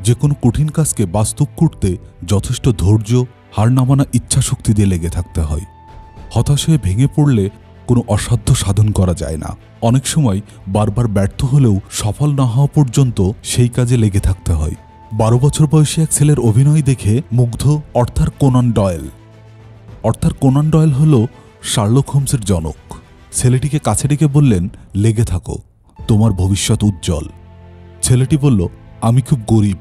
যে কোনো কঠিন কাজকে বাস্তব করতে যথেষ্ট ধৈর্য, হার না মানা ইচ্ছাশক্তি দিয়ে লেগে থাকতে হয়। হতাশ হয়ে ভেঙে পড়লে কোনো অসাধ্য সাধন করা যায় না। অনেক সময় বারবার ব্যর্থ হলেও সফল না হওয়া পর্যন্ত সেই কাজে লেগে থাকতে হয়। 12 বছর বয়সী এক ছেলের অভিনয় দেখে মুগ্ধ Arthur Conan Doyle. Arthur Conan Doyle হল শার্লক হোমসের জনক। ছেলেটিকে কাছে ডেকে বললেন, লেগে থাকো, তোমার ভবিষ্যৎ উজ্জ্বল। ছেলেটি বলল, আমি খুব গরিব,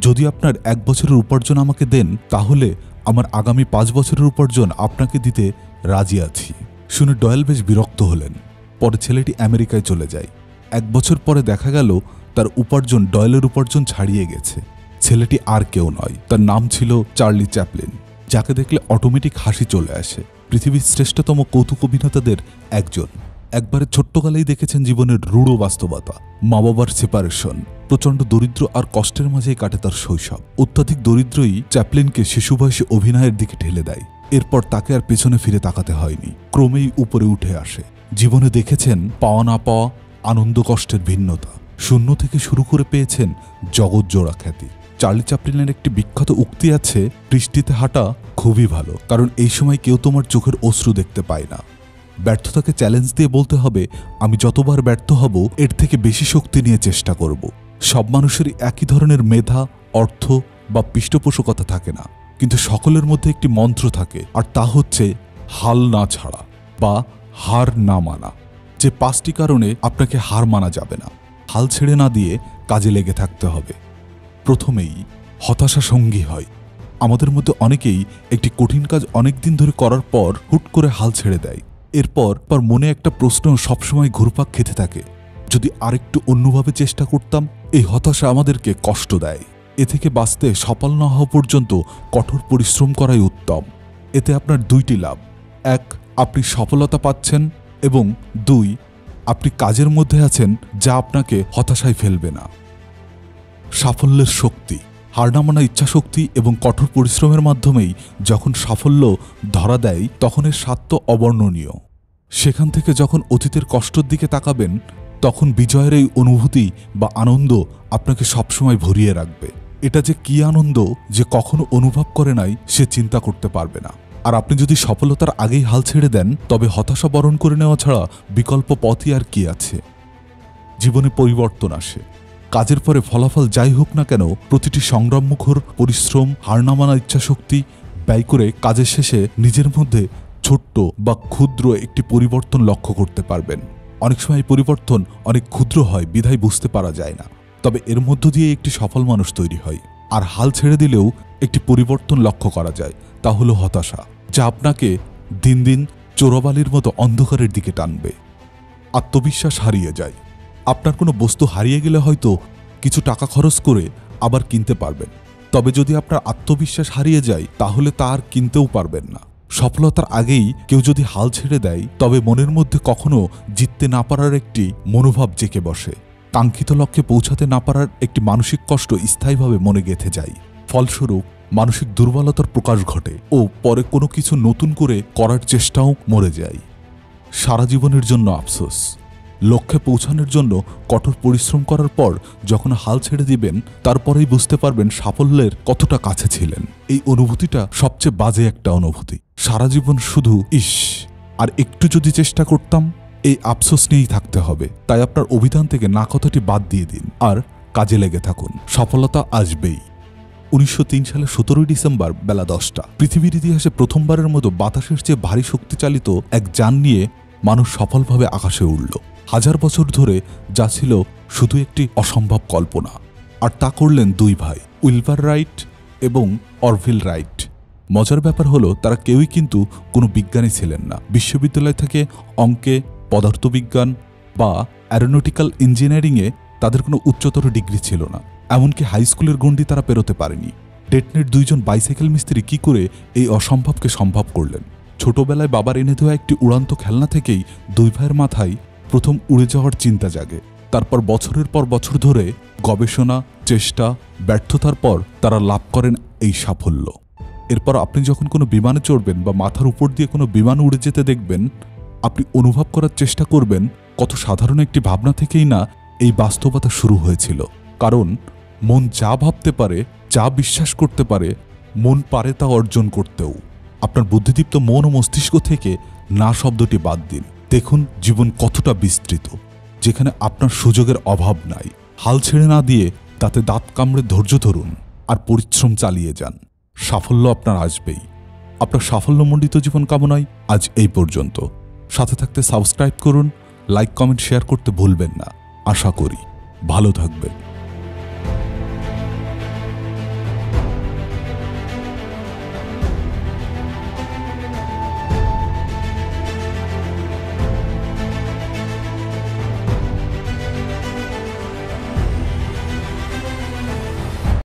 যদি আপনার 1 বছরের উপার্জন আমাকে দেন তাহলে আমার আগামী 5 বছরের উপার্জন আপনাকে দিতে রাজি আছি। শুনে ডয়েল বেশ বিরক্ত হলেন। পরে ছেলেটি আমেরিকায় চলে যায়। 1 বছর পরে দেখা গেল তার উপার্জন ডয়েলের উপার্জন ছাড়িয়ে গেছে। ছেলেটি আর কেউ নয়, তার নাম ছিল চার্লি চ্যাপলিন, যাকে দেখলে অটোমেটিক হাসি চলে আসে। পৃথিবীর শ্রেষ্ঠতম কৌতুক অভিনেতাদের একজন। একবারে ছোট্টকালেই দেখেছেন জীবনের রূঢ় বাস্তবতা, মা বাবার সেপারেশন, প্রচণ্ড দরিদ্র আর কষ্টের মাঝেই কাটে তার শৈশব। অত্যাধিক দরিদ্রই চ্যাপলিনকে শিশু বয়সে অভিনয়ের দিকে ঠেলে দেয়। এরপর তাকে আর পেছনে ফিরে তাকাতে হয়নি, ক্রমেই উপরে উঠে আসে। জীবনে দেখেছেন পাওয়া না পাওয়া, আনন্দ কষ্টের ভিন্নতা, শূন্য থেকে শুরু করে পেয়েছেন জগৎজোড়া খ্যাতি। চার্লি চ্যাপলিনের একটি বিখ্যাত উক্তি আছে, বৃষ্টিতে হাঁটা খুবই ভালো, কারণ এই সময় কেউ তোমার চোখের অশ্রু দেখতে পায় না। ব্যর্থতাকে চ্যালেঞ্জ দিয়ে বলতে হবে, আমি যতবার ব্যর্থ হব এর থেকে বেশি শক্তি নিয়ে চেষ্টা করব। সব মানুষেরই একই ধরনের মেধা, অর্থ বা পৃষ্ঠপোষকতা থাকে না, কিন্তু সকলের মধ্যে একটি মন্ত্র থাকে, আর তা হচ্ছে হাল না ছাড়া বা হার না মানা। যে 5টি কারণে আপনাকে হার মানা যাবে না, হাল ছেড়ে না দিয়ে কাজে লেগে থাকতে হবে। প্রথমেই হতাশা সঙ্গী হয়। আমাদের মধ্যে অনেকেই একটি কঠিন কাজ অনেক দিন ধরে করার পর হুট করে হাল ছেড়ে দেয়। এরপর তার মনে একটা প্রশ্ন সবসময় ঘুরপাক খেতে থাকে, যদি আরেকটু অন্যভাবে চেষ্টা করতাম। এই হতাশা আমাদেরকে কষ্ট দেয়। এ থেকে বাঁচতে সফল না হওয়া পর্যন্ত কঠোর পরিশ্রম করাই উত্তম। এতে আপনার 2টি লাভ, 1, আপনি সফলতা পাচ্ছেন, এবং 2, আপনি কাজের মধ্যে আছেন যা আপনাকে হতাশায় ফেলবে না। সাফল্যের শক্তি, হার না মানা ইচ্ছাশক্তি এবং কঠোর পরিশ্রমের মাধ্যমেই যখন সাফল্য ধরা দেয় তখন এর স্বাদ তো অবর্ণনীয়। সেখান থেকে যখন অতীতের কষ্টের দিকে তাকাবেন তখন বিজয়ের এই অনুভূতি বা আনন্দ আপনাকে সবসময় ভরিয়ে রাখবে। এটা যে কি আনন্দ যে কখনো অনুভব করে নাই সে চিন্তা করতে পারবে না। আর আপনি যদি সফলতার আগেই হাল ছেড়ে দেন তবে হতাশা বরণ করে নেওয়া ছাড়া বিকল্প পথই আর কি আছে। জীবনে পরিবর্তন আসে। কাজের পরে ফলাফল যাই হোক না কেন, প্রতিটি সংগ্রামমুখর পরিশ্রম, হার না মানা ইচ্ছাশক্তি ব্যয় করে কাজের শেষে নিজের মধ্যে ছোট্ট বা ক্ষুদ্র একটি পরিবর্তন লক্ষ্য করতে পারবেন। অনেক সময় এই পরিবর্তন অনেক ক্ষুদ্র হয়, বিধায় বুঝতে পারা যায় না, তবে এর মধ্য দিয়ে একটি সফল মানুষ তৈরি হয়। আর হাল ছেড়ে দিলেও একটি পরিবর্তন লক্ষ্য করা যায়, তা হলো হতাশা, যা আপনাকে দিন দিন চোরাবালির মতো অন্ধকারের দিকে টানবে। আত্মবিশ্বাস হারিয়ে যায়। আপনার কোনো বস্তু হারিয়ে গেলে হয়তো কিছু টাকা খরচ করে আবার কিনতে পারবেন, তবে যদি আপনার আত্মবিশ্বাস হারিয়ে যায় তাহলে তা আর কিনতেও পারবেন না। সফলতার আগেই কেউ যদি হাল ছেড়ে দেয় তবে মনের মধ্যে কখনো জিততে না পারার একটি মনোভাব জেঁকে বসে। কাঙ্ক্ষিত লক্ষ্যে পৌঁছাতে না পারার একটি মানসিক কষ্ট স্থায়ীভাবে মনে গেঁথে যায়। ফলস্বরূপ মানসিক দুর্বলতার প্রকাশ ঘটে ও পরে কোনো কিছু নতুন করে করার চেষ্টাও মরে যায়। সারা জীবনের জন্য আফসোস। লক্ষ্যে পৌঁছানোর জন্য কঠোর পরিশ্রম করার পর যখন হাল ছেড়ে দিবেন তারপরেই বুঝতে পারবেন সাফল্যের কতটা কাছে ছিলেন। এই অনুভূতিটা সবচেয়ে বাজে একটা অনুভূতি। সারা জীবন শুধু ইস, আর একটু যদি চেষ্টা করতাম, এই আফসোস নিয়েই থাকতে হবে। তাই আপনার অভিধান থেকে না কথাটি বাদ দিয়ে দিন আর কাজে লেগে থাকুন। সফলতা আসবেই। 1903 সালে 17 ডিসেম্বর বেলা 10টা পৃথিবীর ইতিহাসে প্রথমবারের মতো বাতাসের চেয়ে ভারী শক্তিচালিত এক যান নিয়ে মানুষ সফলভাবে আকাশে উড়ল। 1000 বছর ধরে যা ছিল শুধু একটি অসম্ভব কল্পনা, আর তা করলেন 2 ভাই, উইলবার রাইট এবং অরভিল রাইট। মজার ব্যাপার হলো তারা কেউই কিন্তু কোনো বিজ্ঞানী ছিলেন না। বিশ্ববিদ্যালয় থেকে অঙ্কে, পদার্থবিজ্ঞান বা অ্যারোনটিক্যাল ইঞ্জিনিয়ারিংয়ে তাদের কোনো উচ্চতর ডিগ্রি ছিল না। এমনকি হাই স্কুলের গণ্ডি তারা পেরোতে পারেনি। ডেটনের 2 জন বাইসাইকেল মিস্ত্রি কি করে এই অসম্ভবকে সম্ভব করলেন? ছোটবেলায় বাবার এনে দেওয়া একটি উড়ান্ত খেলনা থেকেই 2 ভাইয়ের মাথায় প্রথম উড়ে যাওয়ার চিন্তা জাগে। তারপর বছরের পর বছর ধরে গবেষণা, চেষ্টা, ব্যর্থতার পর তারা লাভ করেন এই সাফল্য। এরপর আপনি যখন কোনো বিমানে চড়বেন বা মাথার উপর দিয়ে কোনো বিমান উড়ে যেতে দেখবেন, আপনি অনুভব করার চেষ্টা করবেন কত সাধারণ একটি ভাবনা থেকেই না এই বাস্তবতা শুরু হয়েছিল। কারণ মন যা ভাবতে পারে, যা বিশ্বাস করতে পারে, মন পারে তা অর্জন করতেও। আপনার বুদ্ধিদীপ্ত মন ও মস্তিষ্ক থেকে না শব্দটি বাদ দিন। দেখুন জীবন কতটা বিস্তৃত, যেখানে আপনার সুযোগের অভাব নাই। হাল ছেড়ে না দিয়ে তাতে দাঁত কামড়ে ধৈর্য ধরুন আর পরিশ্রম চালিয়ে যান। সাফল্য আপনার আসবেই। আপনার সাফল্যমণ্ডিত জীবন কামনায় আজ এই পর্যন্ত। সাথে থাকতে সাবস্ক্রাইব করুন, লাইক, কমেন্ট, শেয়ার করতে ভুলবেন না। আশা করি ভালো থাকবেন।